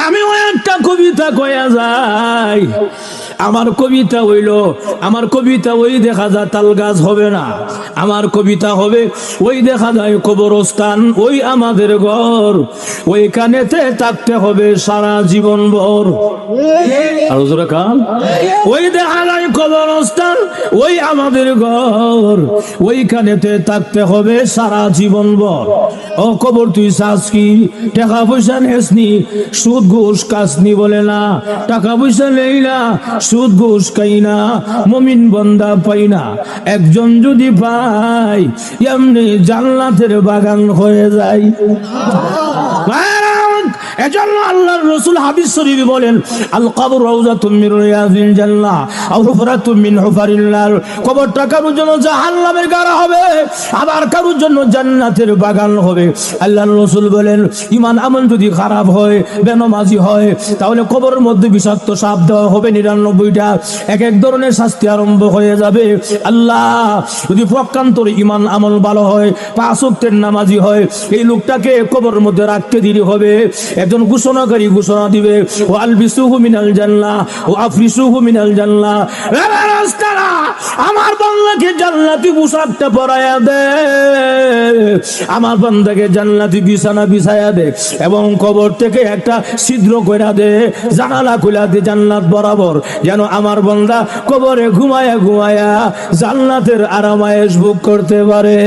আমিও একটা কবিতা কয়া যাই। আমার কবিতা হইল, আমার কবিতা ওই দেখা যায় তাল গাছ হবে না, আমার কবিতা হবে ওই দেখা যায় কবরস্থান, ওই আমাদের ঘর, ওইখানেতে থাকতে হবে সারা জীবন ভর। আরো জোরে কান। ওই দেখা যায় কবরস্থান, ওই আমাদের ঘর, ওইখানেতে থাকতে হবে সারা জীবন ভর। ও কবর তুই চাস কি? টাকা পয়সা নেসনি, সুদ ঘুষ কাসনি বলে না, টাকা পয়সা নেই না, সুদ ঘুষ খাই না, মুমিন বান্দা পাই না। একজন যদি পাই এমনি জান্নাতের বাগান হয়ে যায়। এজন্য আল্লাহর রাসূল হাদিস শরীফে বলেন, আল কবর রাউযাতুম মিন রিয়াজিল জান্নাহ আও হুফরাতুম মিন হুফারিন নার। কবরটা কারোর জন্য জাহান্নামের গাড়া হবে, আবার কারোর জন্য জান্নাতের বাগান হবে। আল্লাহর রাসূল বলেন, ঈমান আমল যদি খারাপ হয়, বেনামাজি হয়, তাহলে কবরের মধ্যে বিষাক্ত সাপ দেওয়া হবে ৯৯টা, এক এক ধরনের শাস্তি আরম্ভ হয়ে যাবে। আল্লাহ যদি প্রকান্তর ঈমান আমল ভালো হয়, পাঁচ ওয়াক্তের নামাজি হয়, এই লোকটাকে কবরের মধ্যে রাখতে দেরি হবে। একজন ঘোষণাকারী ঘোষণা দিবে, ও আলবিসুহু মিনাল জান্নাহ ও আফরিসুহু মিনাল জান্নাহ। রাস্তারা আমার বান্দাকে জান্নাতি পোশাকটা পরায়া দে, আমার বান্দাকে জান্নাতি বিছানা বিছায়া দে, এবং কবর থেকে একটা ছিদ্র কইরা দে, জানালা খুলা দে জান্নাত বরাবর, যেন আমার বান্দা কবরে ঘুমায়া ঘুমায়া জান্নাতের আরামায়েশ ভোগ করতে পারে।